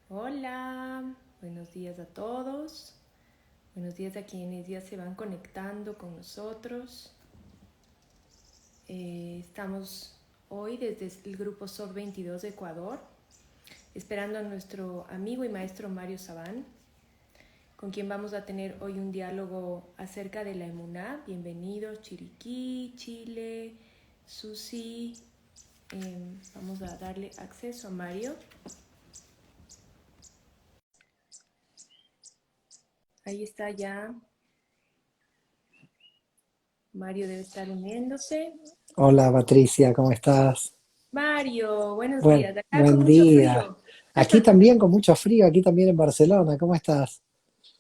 Hola, buenos días a todos. Buenos días a quienes ya se van conectando con nosotros. Estamos hoy desde el grupo SOC 22 de Ecuador, esperando a nuestro amigo y maestro Mario Sabán, con quien vamos a tener hoy un diálogo acerca de la emuná. Bienvenidos, Chiriquí, Chile, Susi. Vamos a darle acceso a Mario. Ahí está ya. Mario debe estar uniéndose. Hola Patricia, ¿cómo estás? Mario, buenos días. Acá con Buen mucho día. frío. Aquí también con mucho frío, aquí también en Barcelona, ¿cómo estás?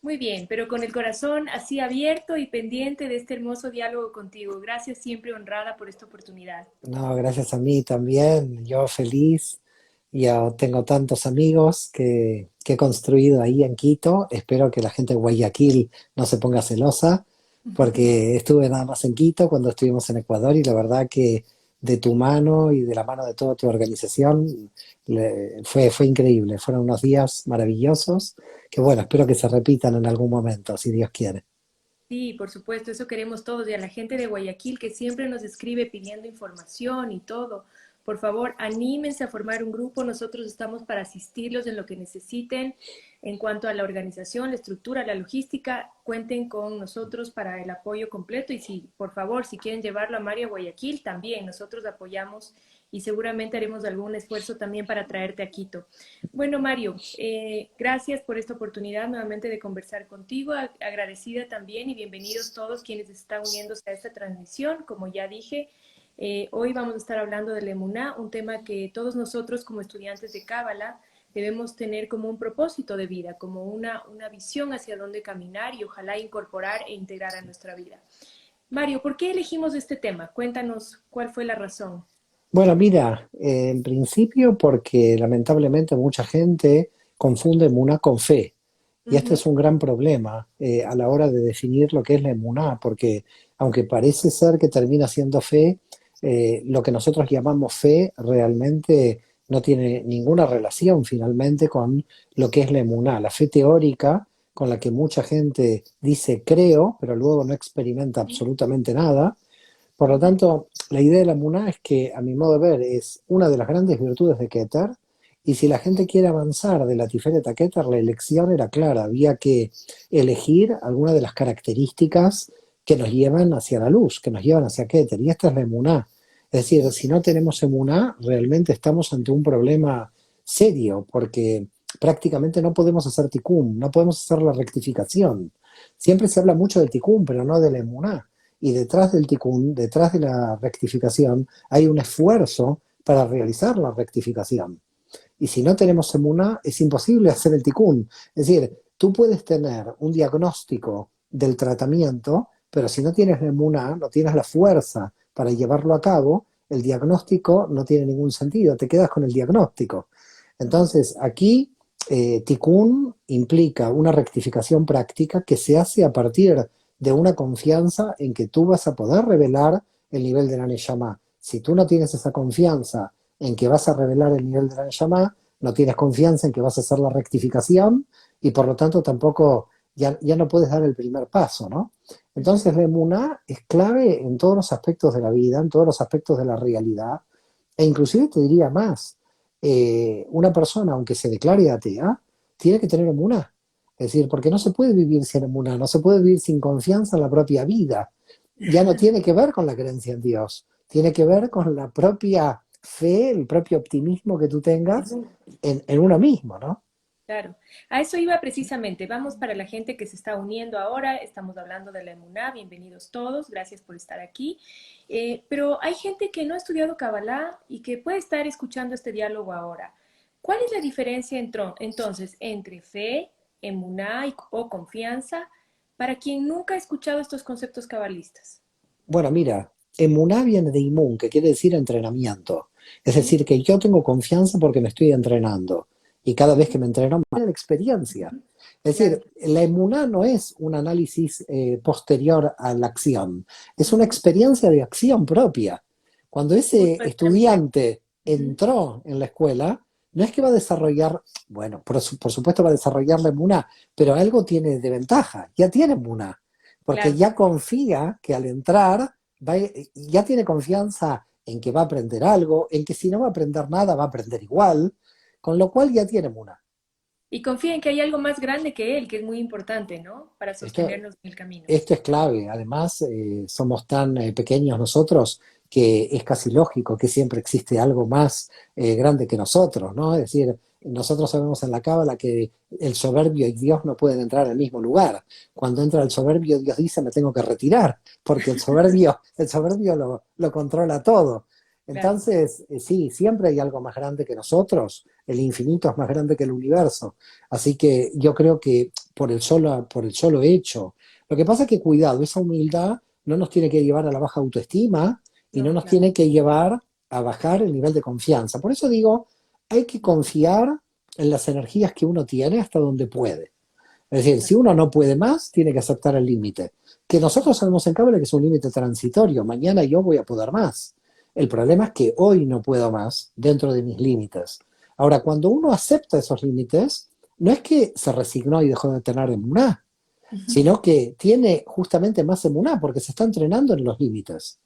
Muy bien, pero con el corazón así abierto y pendiente de este hermoso diálogo contigo. Gracias, siempre honrada por esta oportunidad. No, gracias a mí también, yo feliz. Yo tengo tantos amigos que he construido ahí en Quito. Espero que la gente de Guayaquil no se ponga celosa, porque estuve nada más en Quito cuando estuvimos en Ecuador y la verdad que de tu mano y de la mano de toda tu organización fue increíble. Fueron unos días maravillosos que bueno, espero que se repitan en algún momento, si Dios quiere. Sí, por supuesto, eso queremos todos. Y a la gente de Guayaquil que siempre nos escribe pidiendo información y todo, por favor, anímense a formar un grupo. Nosotros estamos para asistirlos en lo que necesiten en cuanto a la organización, la estructura, la logística. Cuenten con nosotros para el apoyo completo. Y si, por favor, si quieren llevarlo a Mario Guayaquil, también nosotros apoyamos y seguramente haremos algún esfuerzo también para traerte a Quito. Bueno, Mario, gracias por esta oportunidad nuevamente de conversar contigo. Agradecida también y bienvenidos todos quienes están uniéndose a esta transmisión. Como ya dije, hoy vamos a estar hablando de la emuná, un tema que todos nosotros como estudiantes de Cábala debemos tener como un propósito de vida, como una visión hacia dónde caminar y ojalá incorporar e integrar a nuestra vida. Mario, ¿por qué elegimos este tema? Cuéntanos cuál fue la razón. Bueno, mira, en principio porque lamentablemente mucha gente confunde emuná con fe. Y este Ujú. es un gran problema a la hora de definir lo que es la emuná, porque aunque parece ser que termina siendo fe, lo que nosotros llamamos fe realmente no tiene ninguna relación finalmente con lo que es la emuná, la fe teórica con la que mucha gente dice creo, pero luego no experimenta absolutamente nada. Por lo Ujú. tanto, la idea de la Muná es que, a mi modo de ver, es una de las grandes virtudes de Keter, y si la gente quiere avanzar de la Tiferet a Keter, la elección era clara, había que elegir alguna de las características que nos llevan hacia la luz, que nos llevan hacia Keter, y esta es la Emuná. Es decir, si no tenemos Emuná, realmente estamos ante un problema serio, porque prácticamente no podemos hacer tikkun, no podemos hacer la rectificación. Siempre se habla mucho del tikkun, pero no de la Emuná. Y detrás del tikkun, detrás de la rectificación, hay un esfuerzo para realizar la rectificación. Y si no tenemos emuná, es imposible hacer el tikkun. Es decir, tú puedes tener un diagnóstico del tratamiento, pero si no tienes la emuná, no tienes la fuerza para llevarlo a cabo, el diagnóstico no tiene ningún sentido, te quedas con el diagnóstico. Entonces, aquí tikkun implica una rectificación práctica que se hace a partir de una confianza en que tú vas a poder revelar el nivel de la Neshama. Si tú no tienes esa confianza en que vas a revelar el nivel de la Neshama, no tienes confianza en que vas a hacer la rectificación y por lo tanto tampoco ya no puedes dar el primer paso, ¿no? Ujú. Entonces la emuná es clave en todos los aspectos de la vida, en todos los aspectos de la realidad, e inclusive te diría más, una persona, aunque se declare atea, tiene que tener emuná. Es decir, porque no se puede vivir sin emuná, no se puede vivir sin confianza en la propia vida. Ya no tiene que ver con la creencia en Dios, tiene que ver con la propia fe, el propio optimismo que tú tengas en uno mismo, ¿no? Claro, a eso iba precisamente. Vamos para la gente que se está uniendo ahora. Estamos hablando de la Emuná. Bienvenidos todos. Gracias por estar aquí. Pero hay gente que no ha estudiado Kabbalah y que puede estar escuchando este diálogo ahora. ¿Cuál es la diferencia entonces entre fe, Emuná o confianza para quien nunca ha escuchado estos conceptos cabalistas? Bueno, mira, emuná viene de imun, que quiere decir entrenamiento. Es decir, que yo tengo confianza porque me estoy entrenando. Y cada vez que me entreno, más la experiencia. Es Claro. decir, la emuná no es un análisis posterior a la acción, es una Ujú. experiencia de acción propia. Cuando ese Justo esta- estudiante entró en la escuela, no es que va a desarrollar, bueno, por supuesto va a desarrollar la emuná, pero algo tiene de ventaja, ya tiene emuná, porque Claro. ya confía que al entrar, ya tiene confianza en que va a aprender algo, en que si no va a aprender nada, va a aprender igual, con lo cual ya tiene emuná. Y confía en que hay algo más grande que él, que es muy importante, ¿no? Para Esto, sostenernos en el camino. Esto es clave. Además, somos tan pequeños nosotros que es casi lógico que siempre existe algo más grande que nosotros, ¿no? Es decir, nosotros sabemos en la Cábala que el soberbio y Dios no pueden entrar al mismo lugar. Cuando entra el soberbio, Dios dice, me tengo que retirar, porque el soberbio lo controla todo. Claro. Entonces, sí, siempre hay algo más grande que nosotros. El infinito es más grande que el universo. Así que yo creo que por el solo hecho. Lo que pasa es que, cuidado, esa humildad no nos tiene que llevar a la baja autoestima y no No, nos claro. tiene que llevar a bajar el nivel de confianza. Por eso digo, hay que confiar en las energías que uno tiene hasta donde puede. Es decir, si uno no puede más, tiene que aceptar el límite. Que nosotros sabemos en Cábala que es un límite transitorio. Mañana yo voy a poder más. El problema es que hoy no puedo más dentro de mis límites. Ahora, cuando uno acepta esos límites, no es que se resignó y dejó de tener emuná, sino que tiene justamente más emuná porque se está entrenando en los límites.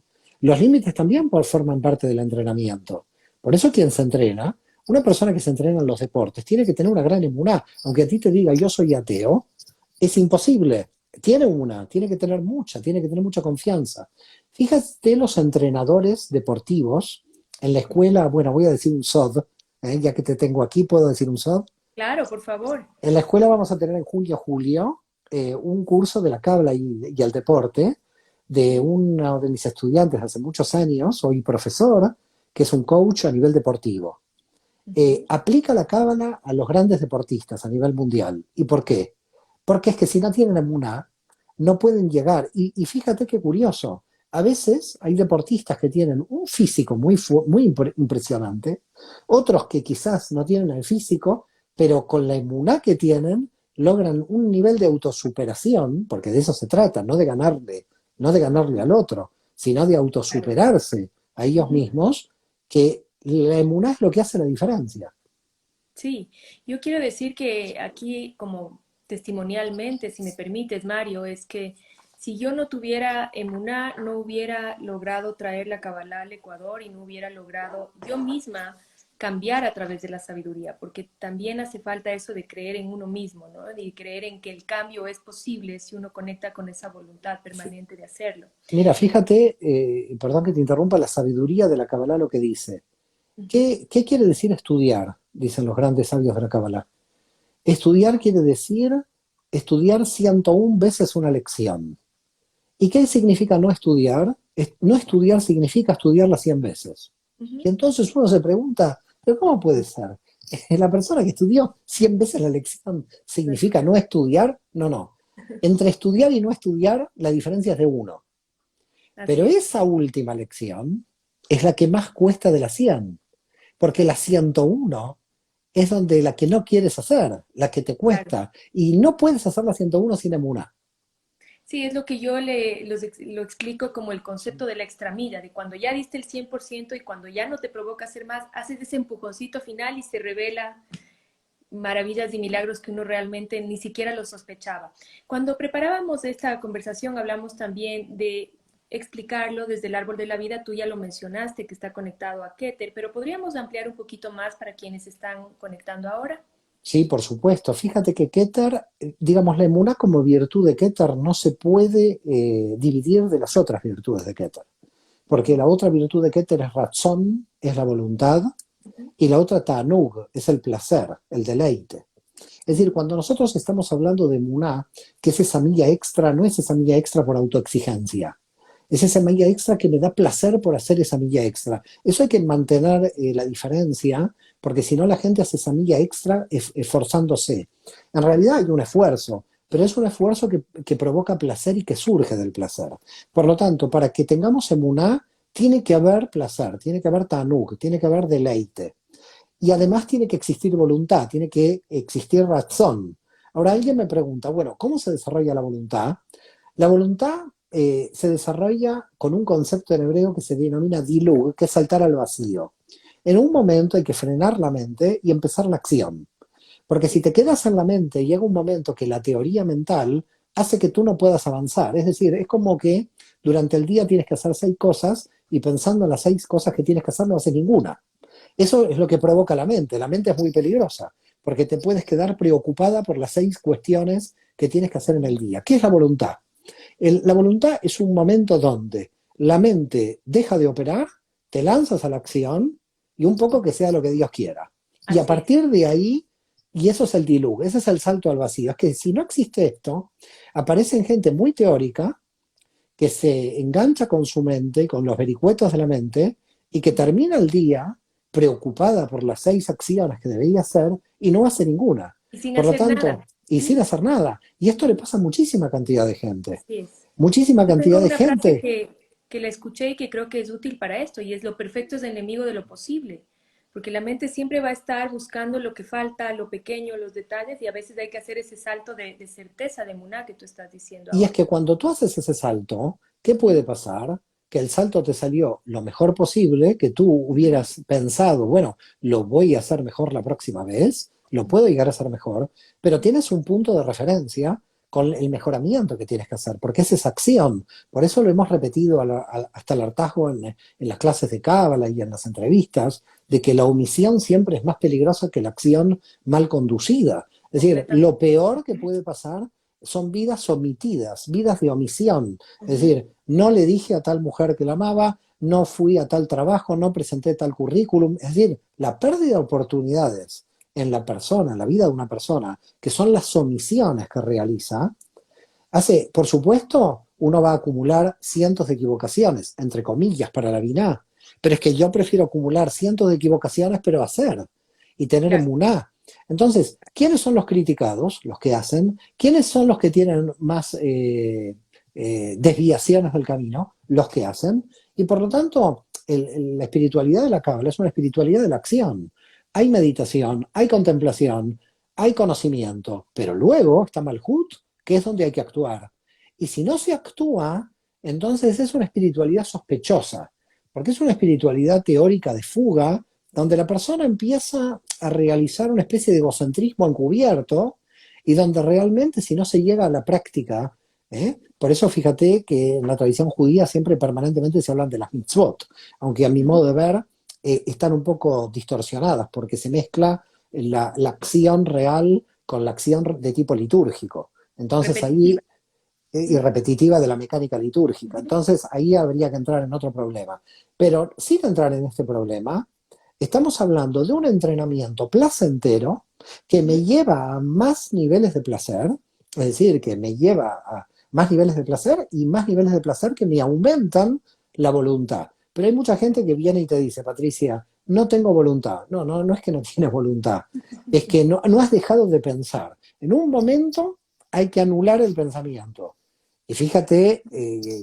Los límites también forman parte del entrenamiento. Por eso quien se entrena, una persona que se entrena en los deportes, tiene que tener una gran emuná. Aunque a ti te diga yo soy ateo, es imposible. Tiene una, tiene que tener mucha confianza. Fíjate los entrenadores deportivos en la escuela, bueno, voy a decir un SOD, ya que te tengo aquí, puedo decir un SOD. Claro, por favor. En la escuela vamos a tener en julio un curso de la cábala y el deporte de uno de mis estudiantes hace muchos años, hoy profesor, que es un coach a nivel deportivo. Ujú. Aplica la cábala a los grandes deportistas a nivel mundial. ¿Y por qué? Porque es que si no tienen emuná, no pueden llegar. Y fíjate qué curioso. A veces hay deportistas que tienen un físico muy impresionante, otros que quizás no tienen el físico, pero con la emuná que tienen logran un nivel de autosuperación, porque de eso se trata, no de ganarle al otro, sino de Claro. autosuperarse a ellos Ujú. mismos, que la emuná es lo que hace la diferencia. Sí, yo quiero decir que aquí, como testimonialmente, si me permites, Mario, es que si yo no tuviera emuná, no hubiera logrado traer la Kabbalah al Ecuador y no hubiera logrado yo misma cambiar a través de la sabiduría, porque también hace falta eso de creer en uno mismo, ¿no? De creer en que el cambio es posible si uno conecta con esa voluntad permanente de hacerlo. Mira, fíjate, perdón que te interrumpa, la sabiduría de la Kabbalah lo que dice. Ujú. ¿Qué quiere decir estudiar? Dicen los grandes sabios de la Kabbalah. Estudiar quiere decir estudiar 101 veces una lección. ¿Y qué significa no estudiar? No estudiar significa estudiarla 100 veces. Ujú. Y entonces uno se pregunta, ¿pero cómo puede ser? ¿La persona que estudió 100 veces la lección significa no estudiar? No, no. Entre estudiar y no estudiar, la diferencia es de uno. Así Pero es, esa última lección es la que más cuesta de las 100, porque la 101 es donde la que no quieres hacer, la que te claro. cuesta, y no puedes hacer la 101 sin emuná. Sí, es lo que yo lo explico como el concepto de la extramilla, de cuando ya diste el 100% y cuando ya no te provoca hacer más, haces ese empujoncito final y se revela maravillas y milagros que uno realmente ni siquiera lo sospechaba. Cuando preparábamos esta conversación hablamos también de explicarlo desde el árbol de la vida, tú ya lo mencionaste que está conectado a Keter, pero podríamos ampliar un poquito más para quienes están conectando ahora. Sí, por supuesto. Fíjate que Keter, digamos, la emuná como virtud de Keter no se puede dividir de las otras virtudes de Keter. Porque la otra virtud de Keter es razón, es la voluntad, y la otra tanug, es el placer, el deleite. Es decir, cuando nosotros estamos hablando de emuná, que es esa milla extra, no es esa milla extra por autoexigencia. Es esa milla extra que me da placer por hacer esa milla extra. Eso hay que mantener la diferencia, porque si no la gente hace esa milla extra esforzándose. En realidad hay un esfuerzo, pero es un esfuerzo que provoca placer y que surge del placer. Por lo tanto, para que tengamos emuná, tiene que haber placer, tiene que haber tanuk, tiene que haber deleite. Y además tiene que existir voluntad, tiene que existir razón. Ahora alguien me pregunta, bueno, ¿cómo se desarrolla la voluntad? La voluntad se desarrolla con un concepto en hebreo que se denomina dilug, que es saltar al vacío. En un momento hay que frenar la mente y empezar la acción. Porque si te quedas en la mente, llega un momento que la teoría mental hace que tú no puedas avanzar. Es decir, es como que durante el día tienes que hacer 6 cosas y pensando en las 6 cosas que tienes que hacer no haces ninguna. Eso es lo que provoca la mente. La mente es muy peligrosa porque te puedes quedar preocupada por las 6 cuestiones que tienes que hacer en el día. ¿Qué es la voluntad? La voluntad es un momento donde la mente deja de operar, te lanzas a la acción y un poco que sea lo que Dios quiera. Y a Así es. partir de ahí, y eso es el diluvio, ese es el salto al vacío. Es que si no existe esto, aparecen gente muy teórica que se engancha con su mente, con los vericuetos de la mente, y que termina el día preocupada por las 6 acciones que debería hacer y no hace ninguna. Y sin Por lo hacer tanto, nada. y sin hacer nada. Y esto le pasa a muchísima cantidad de gente. Así es. Muchísima Yo tengo cantidad de una frase gente. que la escuché y que creo que es útil para esto, y es: lo perfecto es enemigo de lo posible, porque la mente siempre va a estar buscando lo que falta, lo pequeño, los detalles, y a veces hay que hacer ese salto de certeza, de muná que tú estás diciendo Y es ahora. que cuando tú haces ese salto, ¿qué puede Ujú, pasar? Que el salto te salió lo mejor posible, que tú ujú, hubieras pensado, bueno, lo voy a hacer mejor la próxima vez, lo puedo llegar a hacer mejor, pero tienes un punto de referencia con el mejoramiento que tienes que hacer, porque es esa acción. Por eso lo hemos repetido hasta el hartazgo en las clases de Cábala y en las entrevistas, de que la omisión siempre es más peligrosa que la acción mal conducida. Es decir, lo completamente. peor que puede pasar son vidas omitidas, vidas de omisión. Es Ujú, decir, no le dije a tal mujer que la amaba, no fui a tal trabajo, no presenté tal currículum. Es decir, la pérdida de oportunidades en la persona, en la vida de una persona, que son las omisiones que realiza, hace, por supuesto, uno va a acumular cientos de equivocaciones, entre comillas, para la vina, pero es que yo prefiero acumular cientos de equivocaciones, pero hacer y tener claro. emuná. Entonces, ¿quiénes son los criticados, los que hacen? ¿Quiénes son los que tienen más desviaciones del camino? Los que hacen. Y por lo tanto, la espiritualidad de la Cábala es una espiritualidad de la acción. Hay meditación, hay contemplación, hay conocimiento, pero luego está Malhut, que es donde hay que actuar. Y si no se actúa, entonces es una espiritualidad sospechosa, porque es una espiritualidad teórica de fuga, donde la persona empieza a realizar una especie de egocentrismo encubierto y donde realmente si no se llega a la práctica, por eso fíjate que en la tradición judía siempre permanentemente se hablan de las mitzvot, aunque a mi Ujú, modo de ver están un poco distorsionadas porque se mezcla la acción real con la acción de tipo litúrgico. Entonces repetitiva. ahí, y repetitiva de la mecánica litúrgica. Ujú, Entonces ahí habría que entrar en otro problema. Pero sin entrar en este problema, estamos hablando de un entrenamiento placentero que me ujú. lleva a más niveles de placer, es decir, que me lleva a más niveles de placer y más niveles de placer que me aumentan la voluntad. Pero hay mucha gente que viene y te dice, Patricia, no tengo voluntad. No, no, no es que no tienes voluntad, es que no has dejado de pensar. En un momento hay que anular el pensamiento. Y fíjate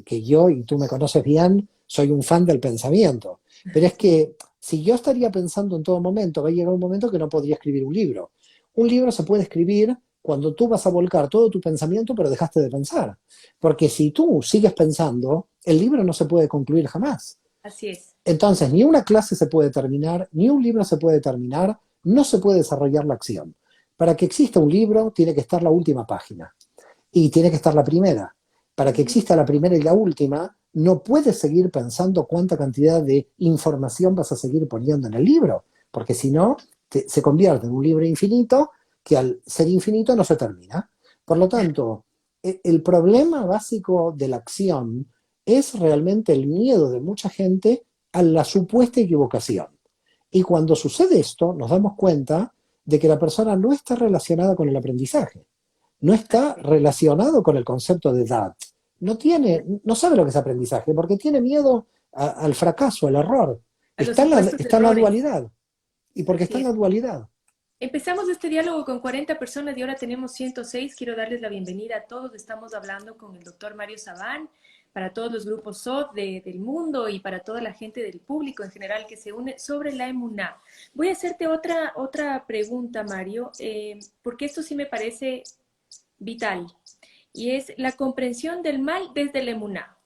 que yo, y tú me conoces bien, soy un fan del pensamiento. Pero es que si yo estaría pensando en todo momento, va a llegar un momento que no podría escribir un libro. Un libro se puede escribir cuando tú vas a volcar todo tu pensamiento, pero dejaste de pensar. Porque si tú sigues pensando, el libro no se puede concluir jamás. Así es. Entonces, ni una clase se puede terminar, ni un libro se puede terminar, no se puede desarrollar la acción. Para que exista un libro, tiene que estar la última página y tiene que estar la primera. Para que Ujú. exista la primera y la última, no puedes seguir pensando cuánta cantidad de información vas a seguir poniendo en el libro, porque si no, se convierte en un libro infinito que al ser infinito no se termina. Por lo tanto, el problema básico de la acción es realmente el miedo de mucha gente a la supuesta equivocación. Y cuando sucede esto, nos damos cuenta de que la persona no está relacionada con el aprendizaje, no está Así es. Ujú. relacionado con el concepto de edad, no sabe lo que es aprendizaje, porque tiene miedo al fracaso, al error. A los supuestos Está en la errores. dualidad, y porque está Así en es. la dualidad. Empezamos este diálogo con 40 personas y ahora tenemos 106. Quiero darles la bienvenida a todos. Estamos hablando con el doctor Mario Sabán, para todos los grupos SOT del mundo y para toda la gente del público en general que se une sobre la emuná. Voy a hacerte otra pregunta, Mario, porque esto sí me parece vital, y es la comprensión del mal desde la emuná.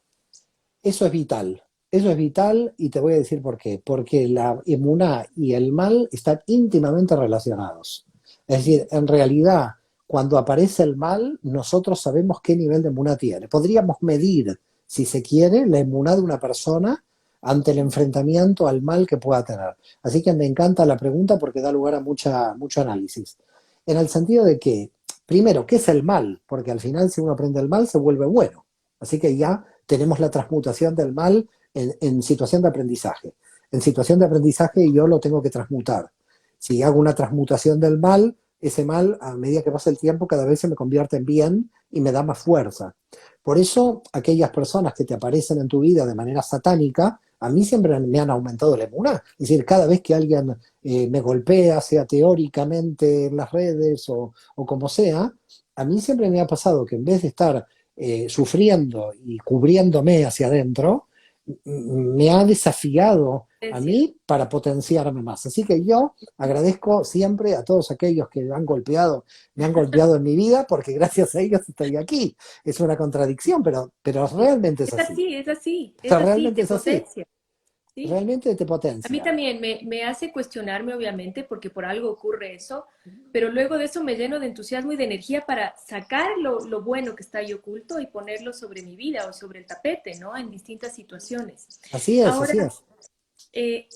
Eso es vital. Eso es vital y te voy a decir por qué. Porque la emuná y el mal están íntimamente relacionados. Es decir, en realidad, cuando aparece el mal, nosotros sabemos qué nivel de emuná tiene. Podríamos medir, si se quiere, la emuná de una persona ante el enfrentamiento al mal que pueda tener. Así que me encanta la pregunta porque da lugar a mucho análisis. En el sentido de que, primero, ¿qué es el mal? Porque al final, si uno aprende el mal, se vuelve bueno. Así que ya tenemos la transmutación del mal en situación de aprendizaje. En situación de aprendizaje yo lo tengo que transmutar. Si hago una transmutación del mal, ese mal, a medida que pasa el tiempo, cada vez se me convierte en bien y me da más fuerza. Por eso, aquellas personas que te aparecen en tu vida de manera satánica, a mí siempre me han aumentado la emuná. Es decir, cada vez que alguien me golpea, sea teóricamente en las redes o como sea, a mí siempre me ha pasado que en vez de estar sufriendo y cubriéndome hacia adentro, me ha desafiado a mí para potenciarme más. Así que yo agradezco siempre a todos aquellos que me han golpeado en mi vida, porque gracias a ellos estoy aquí. Es una contradicción, pero realmente es Es así. así, es así, O sea, es así, realmente te es así. potencia, ¿sí? Realmente te A mí potencia. también me hace cuestionarme, obviamente, porque por algo ocurre eso, pero luego de eso me lleno de entusiasmo y de energía para sacar lo bueno que está ahí oculto y ponerlo sobre mi vida o sobre el tapete, ¿no? En distintas situaciones. Así es, Ahora, así es.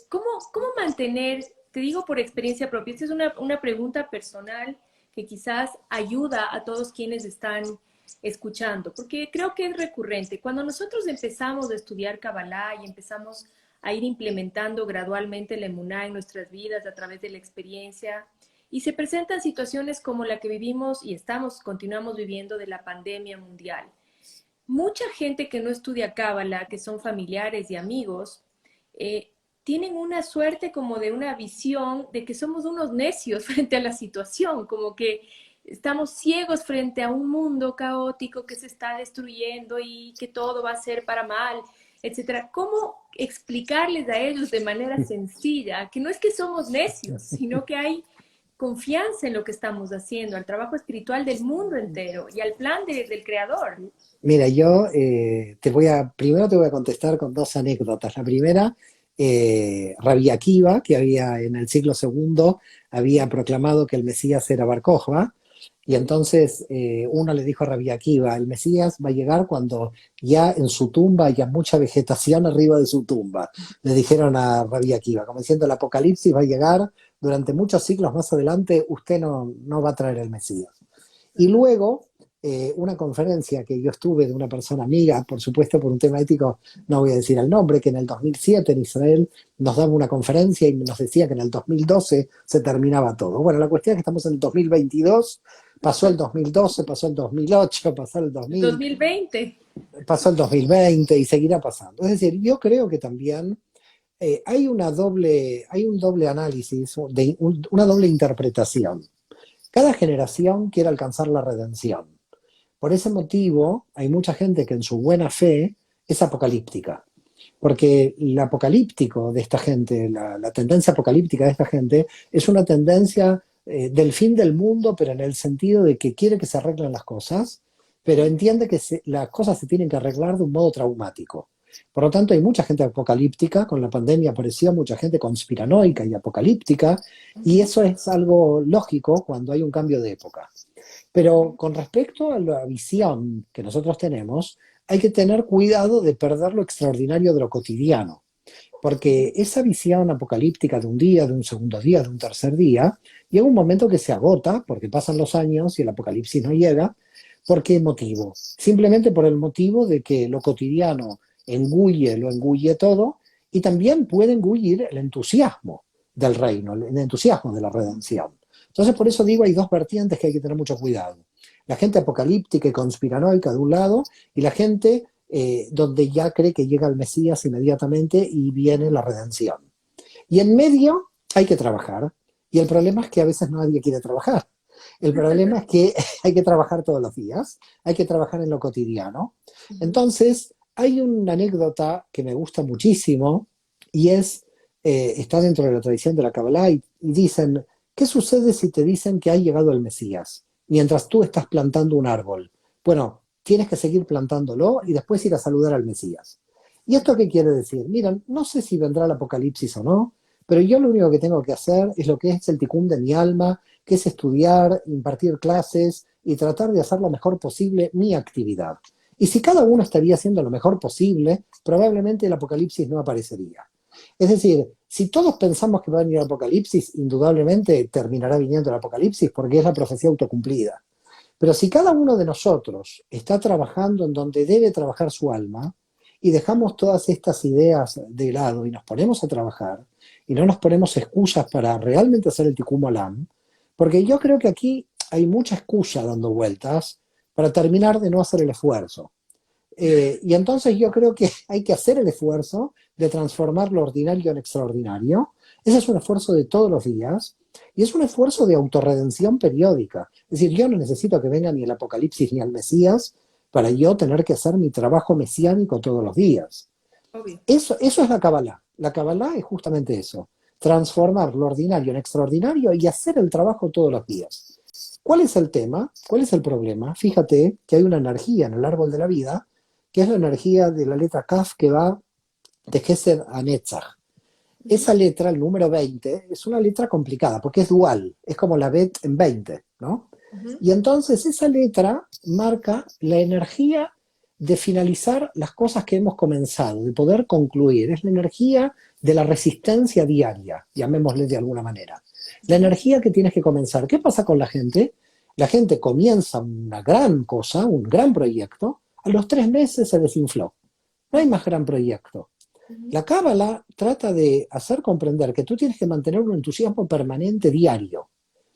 ¿cómo mantener, te digo por experiencia propia, esta es una pregunta personal que quizás ayuda a todos quienes están escuchando, porque creo que es recurrente. Cuando nosotros empezamos a estudiar Kabbalah y empezamos a ir implementando gradualmente la emuná en nuestras vidas a través de la experiencia, y se presentan situaciones como la que vivimos y continuamos viviendo de la pandemia mundial. Mucha gente que no estudia Cábala, que son familiares y amigos, eh, tienen una suerte como de una visión de que somos unos necios frente a la situación, como que estamos ciegos frente a un mundo caótico que se está destruyendo y que todo va a ser para mal, etcétera. ¿Cómo explicarles a ellos de manera sencilla que no es que somos necios, sino que hay confianza en lo que estamos haciendo, al trabajo espiritual del mundo entero y al plan del creador? Mira, yo primero te voy a contestar con dos anécdotas. La primera, Rabbi Akiva, que había en el siglo segundo, había proclamado que el Mesías era Bar Kokhba, y entonces uno le dijo a Rabbi Akiva, el Mesías va a llegar cuando ya en su tumba haya mucha vegetación arriba de su tumba. Le dijeron a Rabbi Akiva, como diciendo, el Apocalipsis va a llegar durante muchos siglos más adelante, usted no va a traer el Mesías. Y luego, una conferencia que yo estuve de una persona amiga, por supuesto por un tema ético no voy a decir el nombre, que en el 2007 en Israel nos daba una conferencia y nos decía que en el 2012 se terminaba todo. Bueno, la cuestión es que estamos en el 2022, pasó el 2012, pasó el 2008, pasó el 2000, 2020. pasó el 2020 y seguirá pasando. Es decir, yo creo que también hay un doble análisis, una doble interpretación. Cada generación quiere alcanzar la redención. Por ese motivo, hay mucha gente que en su buena fe es apocalíptica. Porque el apocalíptico de esta gente, la tendencia apocalíptica de esta gente, es una tendencia del fin del mundo, pero en el sentido de que quiere que se arreglen las cosas, pero entiende que las cosas se tienen que arreglar de un modo traumático. Por lo tanto, hay mucha gente apocalíptica, con la pandemia apareció mucha gente conspiranoica y apocalíptica, y eso es algo lógico cuando hay un cambio de época. Pero con respecto a la visión que nosotros tenemos, hay que tener cuidado de perder lo extraordinario de lo cotidiano, porque esa visión apocalíptica de un día, de un segundo día, de un tercer día, llega un momento que se agota, porque pasan los años y el apocalipsis no llega. ¿Por qué motivo? Simplemente por el motivo de que lo cotidiano lo engulle todo, y también puede engullir el entusiasmo del reino, el entusiasmo de la redención. Entonces, por eso digo, hay dos vertientes que hay que tener mucho cuidado. La gente apocalíptica y conspiranoica de un lado, y la gente donde ya cree que llega el Mesías inmediatamente y viene la redención. Y en medio hay que trabajar. Y el problema es que a veces nadie quiere trabajar. El problema es que hay que trabajar todos los días, hay que trabajar en lo cotidiano. Entonces, hay una anécdota que me gusta muchísimo y está dentro de la tradición de la Kabbalah y dicen, ¿qué sucede si te dicen que ha llegado el Mesías mientras tú estás plantando un árbol? Bueno, tienes que seguir plantándolo y después ir a saludar al Mesías. ¿Y esto qué quiere decir? Miren, no sé si vendrá el apocalipsis o no, pero yo lo único que tengo que hacer es lo que es el ticún de mi alma, que es estudiar, impartir clases y tratar de hacer lo mejor posible mi actividad. Y si cada uno estaría haciendo lo mejor posible, probablemente el apocalipsis no aparecería. Es decir, si todos pensamos que va a venir el apocalipsis, indudablemente terminará viniendo el apocalipsis porque es la profecía autocumplida. Pero si cada uno de nosotros está trabajando en donde debe trabajar su alma y dejamos todas estas ideas de lado y nos ponemos a trabajar y no nos ponemos excusas para realmente hacer el tikkun olam, porque yo creo que aquí hay mucha excusa dando vueltas para terminar de no hacer el esfuerzo. Y entonces yo creo que hay que hacer el esfuerzo de transformar lo ordinario en extraordinario. Ese es un esfuerzo de todos los días y es un esfuerzo de autorredención periódica. Es decir, yo no necesito que venga ni el Apocalipsis ni el Mesías para yo tener que hacer mi trabajo mesiánico todos los días. Obvio. Eso es la Kabbalah. La Kabbalah es justamente eso, transformar lo ordinario en extraordinario y hacer el trabajo todos los días. ¿Cuál es el tema? ¿Cuál es el problema? Fíjate que hay una energía en el árbol de la vida, que es la energía de la letra Kaf que va de Gesed a Netzach. Esa letra, el número 20, es una letra complicada porque es dual, es como la Bet en 20, ¿no? Ujú. Y entonces esa letra marca la energía de finalizar las cosas que hemos comenzado, de poder concluir. Es la energía de la resistencia diaria, llamémosle de alguna manera. La Ujú. energía que tienes que comenzar. ¿Qué pasa con la gente? La gente comienza una gran cosa, un gran proyecto, a los 3 meses se desinfló. No hay Ujú. más gran proyecto. Ujú. La Cábala trata de hacer comprender que tú tienes que mantener un entusiasmo permanente diario.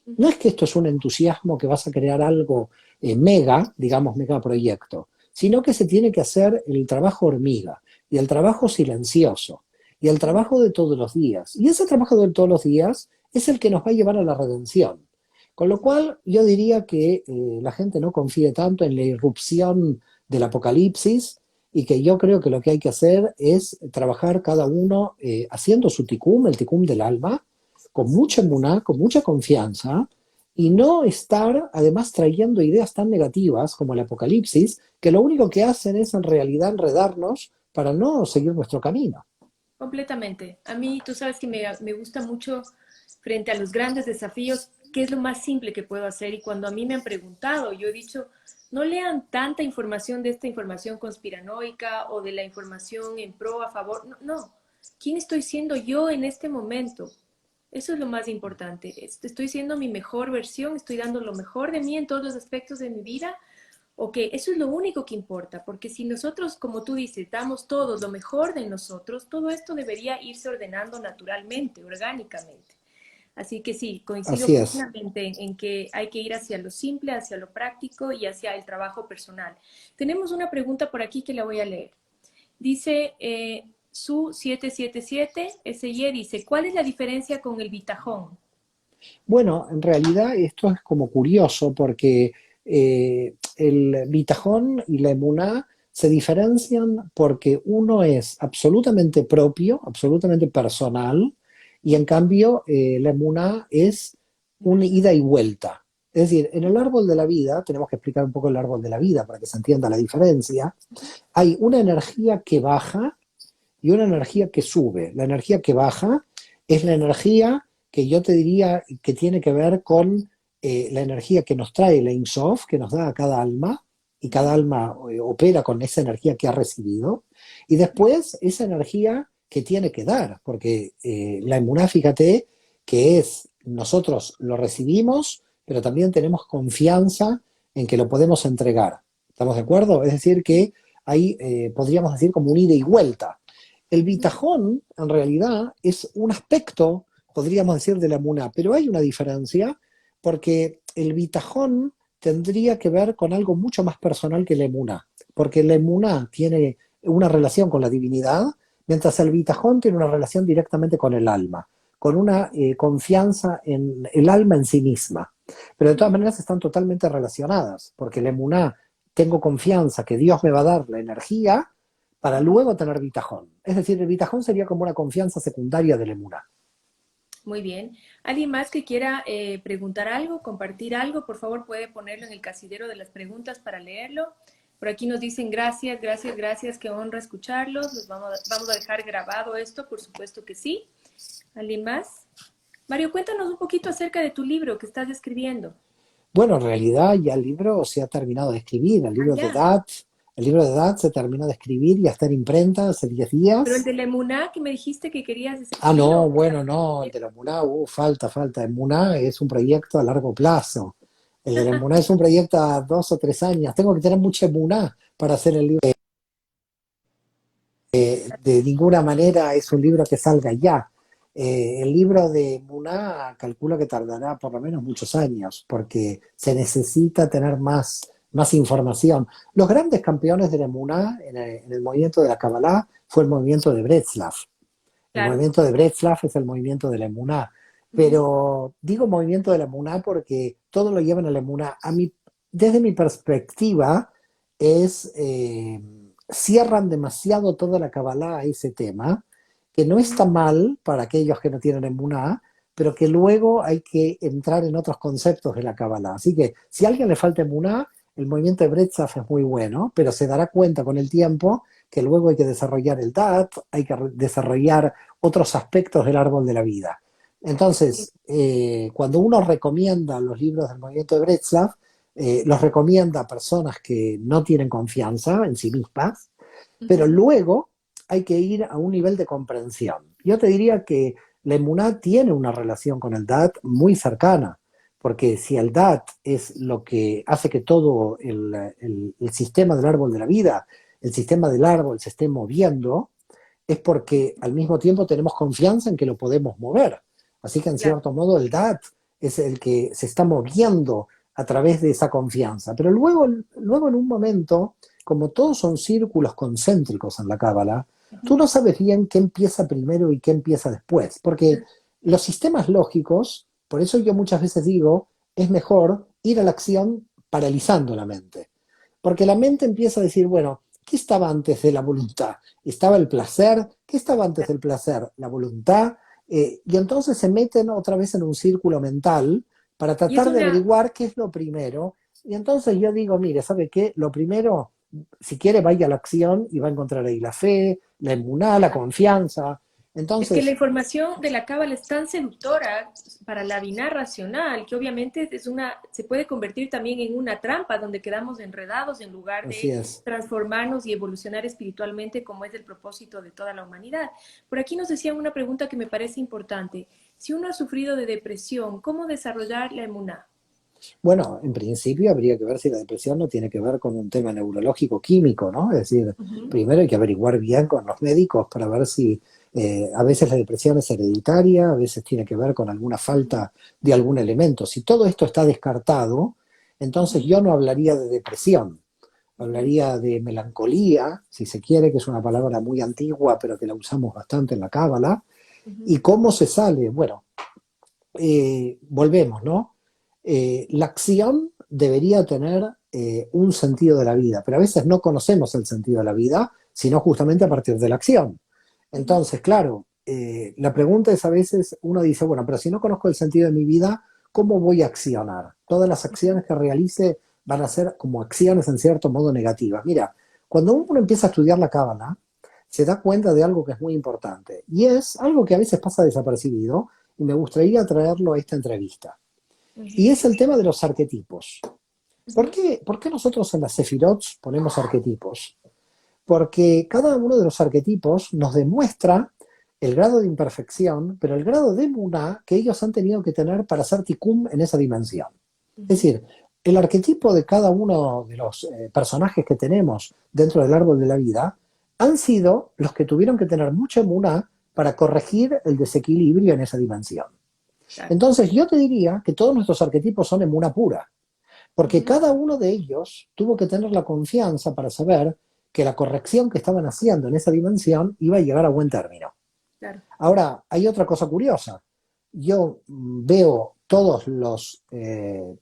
No Ujú. es que esto es un entusiasmo que vas a crear algo mega, digamos mega proyecto, sino que se tiene que hacer el trabajo hormiga y el trabajo silencioso y el Ujú. trabajo de todos los días. Y ese trabajo de todos los días es el que nos va a llevar a la redención. Con lo cual yo diría que la gente no confíe tanto en la irrupción del apocalipsis y que yo creo que lo que hay que hacer es trabajar cada uno haciendo su ticum, el ticum del alma, con mucha emuná, con mucha confianza, y no estar además trayendo ideas tan negativas como el apocalipsis, que lo único que hacen es en realidad enredarnos para no seguir nuestro camino. Completamente. A mí, tú sabes que me gusta mucho frente a los grandes desafíos, qué es lo más simple que puedo hacer. Y cuando a mí me han preguntado, yo he dicho, no lean tanta información de esta información conspiranoica o de la información en pro, a favor. No, no. ¿Quién estoy siendo yo en este momento? Eso es lo más importante. Estoy siendo mi mejor versión, estoy dando lo mejor de mí en todos los aspectos de mi vida. Ok, eso es lo único que importa, porque si nosotros, como tú dices, damos todos lo mejor de nosotros, todo esto debería irse ordenando naturalmente, orgánicamente. Así que sí, coincido Así es. plenamente en que hay que ir hacia lo simple, hacia lo práctico y hacia el trabajo personal. Tenemos una pregunta por aquí que la voy a leer. Dice Su 777 SY, dice, ¿cuál es la diferencia con el bitajón? Bueno, en realidad esto es como curioso porque el bitajón y la emuná se diferencian porque uno es absolutamente propio, absolutamente personal, y en cambio la emuná es una ida y vuelta. Es decir, en el árbol de la vida, tenemos que explicar un poco el árbol de la vida para que se entienda la diferencia, hay una energía que baja y una energía que sube. La energía que baja es la energía que yo te diría que tiene que ver con la energía que nos trae la Insof, que nos da a cada alma, y cada alma opera con esa energía que ha recibido, y después esa energía que tiene que dar, porque la emuná, fíjate, que es nosotros lo recibimos, pero también tenemos confianza en que lo podemos entregar. ¿Estamos de acuerdo? Es decir, que ahí podríamos decir como un ida y vuelta. El bitajón, en realidad, es un aspecto, podríamos decir, de la MUNA, pero hay una diferencia porque el bitajón tendría que ver con algo mucho más personal que la emuná, porque la emuná tiene una relación con la divinidad, mientras el bitajón tiene una relación directamente con el alma, con una confianza en el alma en sí misma. Pero de todas maneras están totalmente relacionadas, porque la emuná, tengo confianza que Dios me va a dar la energía para luego tener bitajón. Es decir, el bitajón sería como una confianza secundaria del emuná. Muy bien. ¿Alguien más que quiera preguntar algo, compartir algo? Por favor, puede ponerlo en el casillero de las preguntas para leerlo. Por aquí nos dicen gracias, gracias, gracias, qué honra escucharlos. Vamos a dejar grabado esto, por supuesto que sí. ¿Alguien más? Mario, cuéntanos un poquito acerca de tu libro que estás escribiendo. Bueno, en realidad ya el libro se ha terminado de escribir, Ya. El libro de DAT se terminó de escribir y ya está en imprenta hace 10 Pero el días. de la Emuná que me dijiste que querías Ah, escribir no, o bueno, no, el de la MUNA, falta. El MUNA es un proyecto a largo plazo. El de la MUNA es un proyecto a 2 o 3 años. Tengo que tener mucha MUNA para hacer el libro. De ninguna manera es un libro que salga ya. El libro de MUNA calculo que tardará por lo menos muchos años, porque se necesita tener más información. Los grandes campeones de la MUNA en el movimiento de la Kabbalah fue el movimiento de Breslov. El claro. movimiento de Breslov es el movimiento de la Emuná. Ujú. Pero digo movimiento de la Emuná porque todo lo llevan a la Emuná. Desde mi perspectiva, cierran demasiado toda la Kabbalah a ese tema, que no está mal para aquellos que no tienen Emuná, pero que luego hay que entrar en otros conceptos de la Kabbalah. Así que si a alguien le falta Emuná, el movimiento de Breslov es muy bueno, pero se dará cuenta con el tiempo que luego hay que desarrollar el DAT, hay que desarrollar otros aspectos del árbol de la vida. Sí. Entonces, cuando uno recomienda los libros del movimiento de Breslov, los recomienda a personas que no tienen confianza en sí mismas, pero Ujú. luego hay que ir a un nivel de comprensión. Yo te diría que la emuná tiene una relación con el DAT muy cercana, porque si el DAT es lo que hace que todo el sistema del árbol de la vida, el sistema del árbol se esté moviendo, es porque al mismo tiempo tenemos confianza en que lo podemos mover. Así que en Claro. cierto modo el DAT es el que se está moviendo a través de esa confianza. Pero luego en un momento, como todos son círculos concéntricos en la Cábala, tú Ujú. no sabes bien qué empieza primero y qué empieza después. Porque los sistemas lógicos, por eso yo muchas veces digo, es mejor ir a la acción paralizando la mente. Porque la mente empieza a decir, bueno, ¿qué estaba antes de la voluntad? ¿Estaba el placer? ¿Qué estaba antes del placer? La voluntad. Y entonces se meten otra vez en un círculo mental para Y es tratar de una, averiguar qué es lo primero. Y entonces yo digo, mire, ¿sabe qué? Lo primero, si quiere, vaya a la acción y va a encontrar ahí la fe, la emuná, la confianza. es que la Entonces, información de la cábala es tan seductora para la binar racional que obviamente se puede convertir también en una trampa donde quedamos enredados en lugar así de es. transformarnos y evolucionar espiritualmente como es el propósito de toda la humanidad. Por aquí nos decían una pregunta que me parece importante. Si uno ha sufrido de depresión, ¿cómo desarrollar la emuná? Bueno, en principio habría que ver si la depresión no tiene que ver con un tema neurológico químico, ¿no? Es decir, Ujú. primero hay que averiguar bien con los médicos para ver si a veces la depresión es hereditaria, a veces tiene que ver con alguna Ujú. falta de algún elemento. Si todo esto está descartado, entonces Ujú. yo no hablaría de depresión, Ujú. hablaría de melancolía, si se quiere, que es una palabra muy antigua, pero que la usamos bastante en la Cábala. Ujú. ¿Y cómo se sale? Bueno, volvemos, ¿no? La acción debería tener un sentido de la vida, pero a veces no conocemos el sentido de la vida, sino justamente a partir de la acción. Ujú. Entonces, claro, la pregunta es a veces, uno dice, bueno, pero si no conozco el sentido de mi vida, ¿cómo voy a accionar? Todas las Ujú. acciones que realice van a ser como acciones en cierto modo negativas. Mira, cuando uno empieza a estudiar la Cábala, se da cuenta de algo que es muy importante, y es algo que a veces pasa desapercibido, y me gustaría traerlo a esta entrevista. Y Ujú. es el tema de los arquetipos. ¿Por Ujú. qué, por qué nosotros en las Sefirot ponemos arquetipos? Porque cada uno de los arquetipos nos demuestra el grado de imperfección, pero el grado de muná que ellos han tenido que tener para hacer tikkun en esa dimensión. Es Ujú. decir, el arquetipo de cada uno de los personajes que tenemos dentro del árbol de la vida han sido los que tuvieron que tener mucha muná para corregir el desequilibrio en esa dimensión. Claro. Entonces yo te diría que todos nuestros arquetipos son emuna pura, porque Ujú. cada uno de ellos tuvo que tener la confianza para saber que la corrección que estaban haciendo en esa dimensión iba a llegar a buen término. Claro. Ahora, hay otra cosa curiosa. Yo veo todos los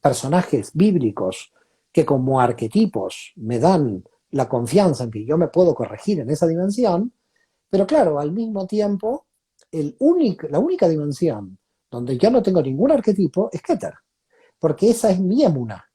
personajes bíblicos que como arquetipos me dan la confianza en que yo me puedo corregir en esa dimensión, pero claro, al mismo tiempo, la única dimensión donde yo no tengo ningún arquetipo es Keter, porque esa es mi emuna.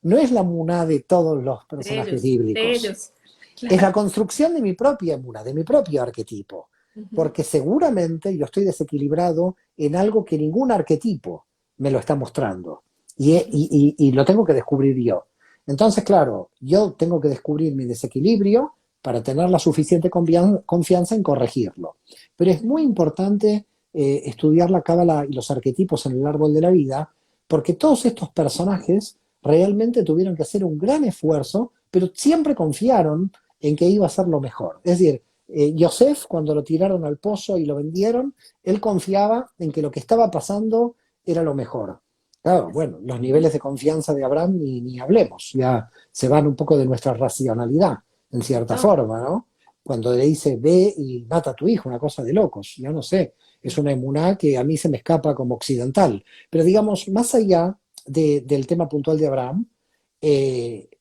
No es la emuná de todos los De personajes ellos, de bíblicos. ellos. Es la Claro. construcción de mi propia emuná, de mi propio arquetipo. Ujú. Porque seguramente yo estoy desequilibrado en algo que ningún arquetipo me lo está mostrando. Y lo tengo que descubrir yo. Entonces, claro, yo tengo que descubrir mi desequilibrio para tener la suficiente confianza en corregirlo. Pero es muy importante estudiar la cábala y los arquetipos en el árbol de la vida, porque todos estos personajes realmente tuvieron que hacer un gran esfuerzo, pero siempre confiaron en que iba a ser lo mejor. Es decir, Yosef, cuando lo tiraron al pozo y lo vendieron, él confiaba en que lo que estaba pasando era lo mejor. Claro, bueno, los niveles de confianza de Abraham ni hablemos, ya se van un poco de nuestra racionalidad, en De cierta todo. forma, ¿no? Cuando le dice, ve y mata a tu hijo, una cosa de locos, yo no sé, es una emuná que a mí se me escapa como occidental. Pero digamos, más allá del tema puntual de Abraham,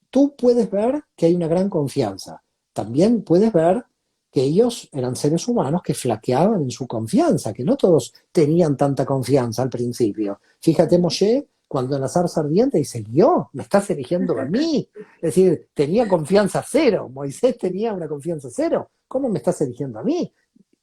tú puedes ver que hay una gran confianza. También puedes ver que ellos eran seres humanos que flaqueaban en su confianza, que no todos tenían tanta confianza al principio. Fíjate, Ujú. Moshe, cuando en la zarza ardiente dice, yo, me estás eligiendo a mí. Es decir, tenía confianza cero. Moisés tenía una confianza cero. ¿Cómo me estás eligiendo a mí?